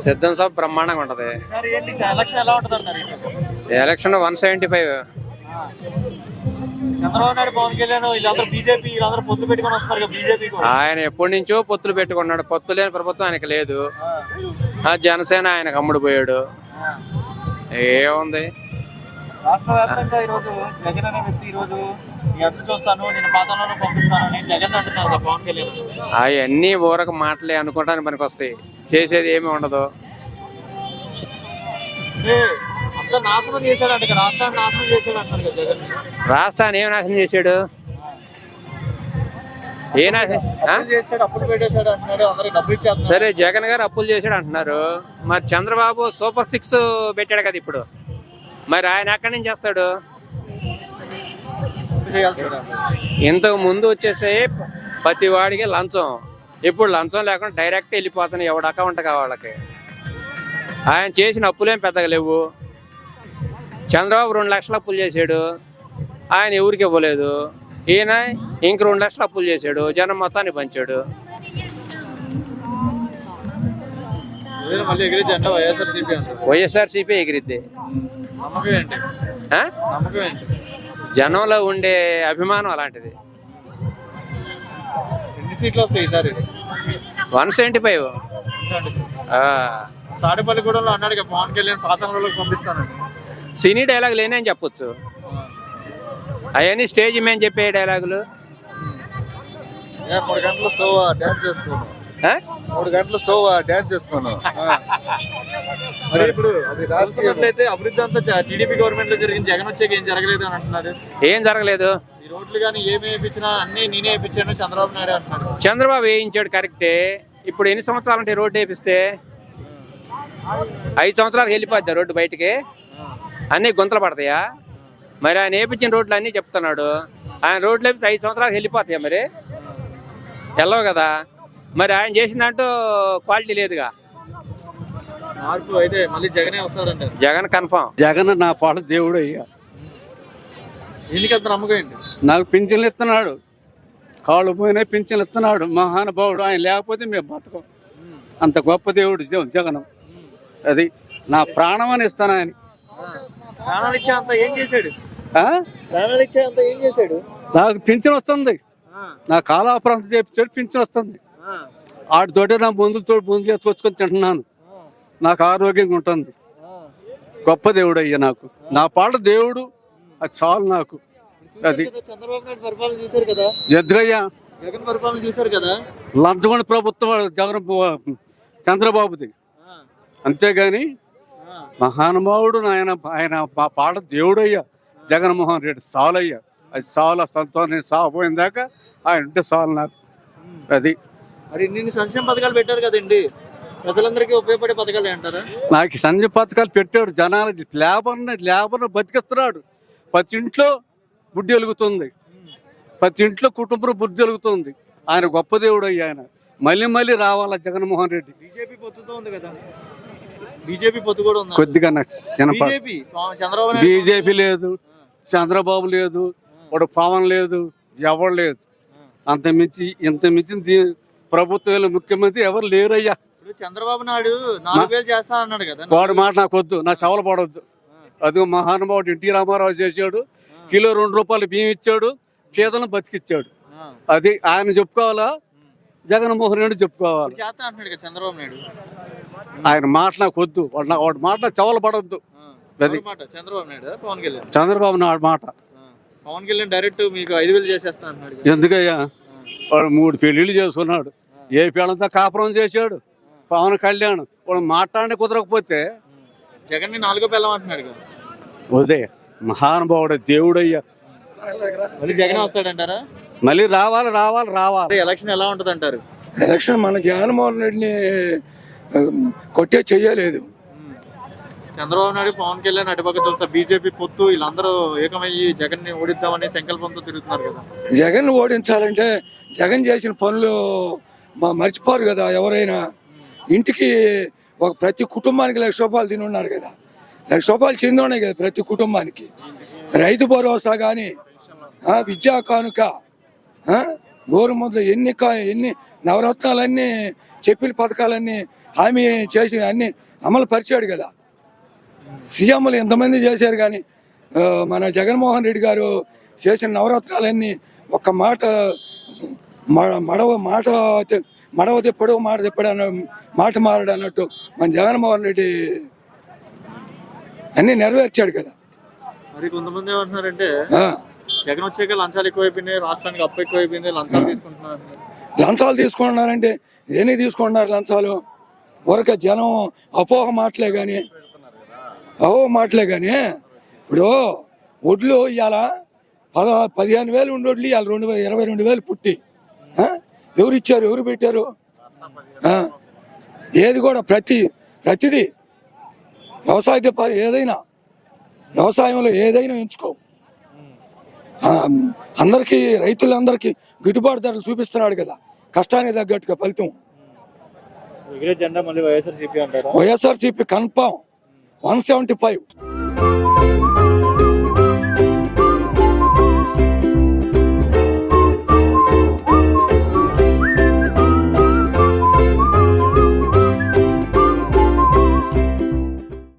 సిద్ధం సభ బ్రహ్మాండంగా ఉంటది. ఎలక్షన్ 175. చంద్రబాబు నాయుడు, పవన్ కళ్యాణ్ వీళ్ళందరూ బీజేపీ వీళ్ళందరూ పొత్తు పెట్టుకొని వస్తున్నారు. బీజేపీ ఆయన ఎప్పటి నుంచో పొత్తులు పెట్టుకున్నాడు. పొత్తు లేని ప్రభుత్వం ఆయనకి లేదు. జనసేన ఆయనకు అమ్ముడు పోయాడు. ఏముంది, రాష్ట్ర వ్యాప్తంగా ఈ రోజు జగన్ అనే వ్యక్తి ఈ రోజు ఎదురు చూస్తాను, నేను పాతంలోనే పంపిస్తాను నేను జగన్ అంటున్నారు పవన్ కళ్యాణ్. అవన్నీ ఊరకు మాటలే అనుకోవడానికి పనికి వస్తాయి, చేసేది ఏమి ఉండదు. అంతా నాశనం చేశాడు అంటే, రాష్ట్రాన్ని నాశనం చేశాడు అంటున్నారు కదా జగన్. రాష్ట్రాన్ని ఏం నాశనం చేశాడు? ఏ నాశనం చేశాడు? అప్పులు పెట్టేశాడు అంటున్నాడు, అందరికి డబ్బులు ఇచ్చేస్తాడు. సరే, జగన్ గారు అప్పులు చేశాడు అంటున్నారు. మరి చంద్రబాబు సూపర్ 6 పెట్టాడు కదా ఇప్పుడు. మరి ఆయన ఎక్కడి నుంచి చేస్తాడు? ఇంతకు ముందు వచ్చేసి ప్రతి వాడికి లంచం. ఇప్పుడు లంచం లేకుండా డైరెక్ట్ వెళ్ళిపోతాను ఎవడు అకౌంట్ కావాళ్ళకి. ఆయన చేసిన అప్పులేం పెద్దగా లేవు. చంద్రబాబు 2 లక్షలు అప్పులు చేశాడు, ఆయన ఎవరికి ఇవ్వలేదు. ఈయన ఇంక 2 లక్షలు అప్పులు చేశాడు, జనం మొత్తాన్ని పంచాడు. వైఎస్ఆర్సీపీ ఎగిరిద్ది. జనంలో ఉండే అభిమానం అలాంటిది. ఎన్ని సీట్లు వస్తాయి ఈసారి? 175. తాడేపల్లిగూడెంలో అన్నాడు పవన్ కళ్యాణ్ పాతంలోకి పంపిస్తానండి. సినీ డైలాగ్ లేని అని చెప్పొచ్చు. అవన్నీ స్టేజ్ మేము చెప్పే డైలాగులు. 3 గంటలు సోవా డాన్స్ చేసుకున్నాం. 3 గంటలు సోవా డాన్స్ చేసుకున్నాం. మరి ఇప్పుడు అది రాజకీయాలైతే అభివృద్ధి అంతా టీడీపీ గవర్నమెంట్ లో జరిగింది, జగన్ వచ్చాక ఏం జరగలేదు అని అంటున్నారు. ఏం జరగలేదు? ఈ రోడ్లు కానీ ఏమి వేయించినా అన్ని నేనే వేయించాను చంద్రబాబు నాయుడు అంటున్నారు. చంద్రబాబు వేయించాడు కరెక్టే. ఇప్పుడు ఎన్ని సంవత్సరాలు అంటే రోడ్డు వేపిస్తే? 5 సంవత్సరాలకు వెళ్ళిపోద్ది రోడ్డు బయటికి. అన్నీ గుంతలు పడతాయా? మరి ఆయన వేయించిన రోడ్లు అన్నీ చెప్తున్నాడు. ఆయన రోడ్లు వేపిస్తే 5 సంవత్సరాలకు వెళ్ళిపోతాయా? మరి వెళ్ళవు కదా. మరి ఆయన చేసిన దాంట్లో క్వాలిటీ లేదుగా. మార్పు అయితే మళ్ళీ జగనే వస్తారంట. జగన్ కన్ఫామ్. జగన్ నా పాట దేవుడు అయ్యా. ఎన్నికంత నమ్మకం ఏంటి? నాకు పింఛన్లు ఇస్తున్నాడు, కాళ్ళు పోయినా పింఛన్లు ఇస్తున్నాడు. మహానుభావుడు. ఆయన లేకపోతే మేము బతకం. అంత గొప్ప దేవుడు జగన్. అది నా ప్రాణం అని ఇస్తాను ఆయన. ప్రాణాలు ఇచ్చే అంత ఏం చేశాడు? ప్రాణాలు ఇచ్చే అంత ఏం చేశాడు? నాకు పింఛన్ వస్తుంది, నా కాలాపరాంతం చేపించాడు, పింఛన్ వస్తుంది. వాటితోటి నా మందులు ఎత్తుకొచ్చుకొని తింటున్నాను. నాకు ఆరోగ్యంగా ఉంటుంది. గొప్ప దేవుడు అయ్యా నాకు. నా పాట దేవుడు, అది చాలు నాకు. అది చంద్రబాబు నాయుడు పరిపాలన చూశారు కదా, ఎదురయ్యా. జగన్ పరిపాలన చూశారు కదా. లంచగొండ ప్రభుత్వం జగన్ చంద్రబాబుది. అంతేగాని మహానుభావుడు ఆయన పాట దేవుడు అయ్యా జగన్మోహన్ రెడ్డి. చాలయ్యా, అది చాలా సంతోషం. సాగిపోయిన దాకా ఆయన ఉంటే చాలు నాకు. అది మరి ఇన్ని సంక్షేమ పథకాలు పెట్టారు కదండి, ప్రజలందరికీ ఉపయోగపడే పథకాలు అంటారా? నాకు సంక్షేమ పథకాలు పెట్టాడు. జనాలకి లేబర్ను బతికిస్తున్నాడు. ప్రతి ఇంట్లో బుద్ధి వెలుగుతుంది, ప్రతి ఇంట్లో కుటుంబం బుద్ధి వెలుగుతుంది. ఆయన గొప్ప దేవుడు అయ్యా. ఆయన మళ్ళీ మళ్ళీ రావాలా జగన్మోహన్ రెడ్డి. బీజేపీ పొత్తుతో ఉంది కదా, బీజేపీ పొత్తు కూడా ఉంది. కొద్దిగా బీజేపీ లేదు, చంద్రబాబు లేదు, వాడు పవన్ లేదు, ఎవరు లేదు. ఇంత మించి ప్రభుత్వం ముఖ్యమంత్రి ఎవరు లేరయ్యా. చంద్రబాబు నాయుడు 4,000 చేస్తా అన్నాడు కదా, వాడు మాట నాకు వద్దు, నా చెవలు పడవద్దు. అది మహానుభావుడు ఎన్టీ రామారావు చేశాడు. కిలో 2 రూపాయలు బియ్యం ఇచ్చాడు, పేదలను బతికిచ్చాడు. అది ఆయన చెప్పుకోవాలా, జగన్మోహన్ రెడ్డి చెప్పుకోవాలి. చంద్రబాబు నాయుడు ఆయన మాట నాకు వద్దు, వాడి మాట నాకు చెవలు పడవద్దు. అది చంద్రబాబు నాయుడు పవన్ కళ్యాణ్. చంద్రబాబు నాయుడు మాట. పవన్ కళ్యాణ్ డైరెక్ట్ మీకు 5,000 చేసేస్తా అన్నాడు. ఎందుకయ్యా? వాడు 3 పెళ్లిళ్ళు చేసుకున్నాడు, ఏ పిల్లలతో కాపురం చేశాడు. పవన్ కళ్యాణ్ వాడు మాట్లాడి కుదరకపోతే జగన్ 4వ పిల్లం అంటున్నాడు కదా. ఉదే మహానుభావుడు దేవుడయ్యా. మళ్ళీ జగన్ వస్తాడంటారా? మళ్ళీ రావాలి. ఎలక్షన్ ఎలా ఉంటది అంటారు? ఎలక్షన్ మన జగన్మోహన్ రెడ్డిని కొట్టే చెయ్యలేదు. చంద్రబాబు నాయుడు, పవన్ కళ్యాణ్ అటుపక్క చూస్తా బీజేపీ పొత్తు వీళ్ళందరూ ఏకమయ్యి జగన్ ని ఓడిద్దామని సంకల్పంతో తిరుగుతున్నారు కదా. జగన్ ఓడించాలంటే జగన్ చేసిన పనులు మర్చిపోరు కదా ఎవరైనా. ఇంటికి ప్రతి కుటుంబానికి 1,00,000 రూపాయలు తిని ఉన్నారు కదా, 1,00,000 రూపాయలు చెంది ఉన్నాయి కదా ప్రతి కుటుంబానికి. రైతు భరోసా కానీ, విద్యా కానుక, గోరుముద్ద ఎన్ని నవరత్నాలన్నీ చెప్పిన పథకాలన్నీ హామీ చేసిన అన్ని అమలు పరిచాడు కదా. సీఎంలు ఎంతమంది చేశారు కానీ మన జగన్మోహన్ రెడ్డి గారు చేసిన నవరత్నాలన్నీ ఒక్క మాట మడవ తిప్పడు మాట తిప్పడు అన్న మాట మారడు అన్నట్టు మన జగన్మోహన్ రెడ్డి అన్నీ నెరవేర్చాడు కదా. మరి కొంతమంది ఏమంటున్నారంటే ఆ, జగన్ వచ్చాక లంచాలు ఎక్కువైపోయినాయి, రాష్ట్రానికి అప్పు ఎక్కువైపోయింది, లంచాలు తీసుకుంటున్నారు అంటున్నారు. లంచాలు తీసుకుంటున్నారంటే దేనికి తీసుకుంటున్నారు లంచాలు? ఊరక జనం అపోహ మాటలే కానీ ఇప్పుడు వడ్లు ఇవాళ 15,000 ఉండి వడ్లు ఇవాళ 22,000 పుట్టి ఎవరు ఇచ్చారు, ఎవరు పెట్టారు? ఏది కూడా ప్రతిదీ వ్యవసాయ ఏదైనా వ్యవసాయంలో ఏదైనా ఎంచుకో, అందరికీ రైతులందరికీ గిట్టుబాటు ధరలు చూపిస్తున్నాడు కదా, కష్టానికి తగ్గట్టుగా ఫలితం. ఎగిరే జెండా మళ్ళీ వైఎస్ఆర్సీపీ అంటారా? వైఎస్ఆర్సీపీ కన్ఫామ్ 175.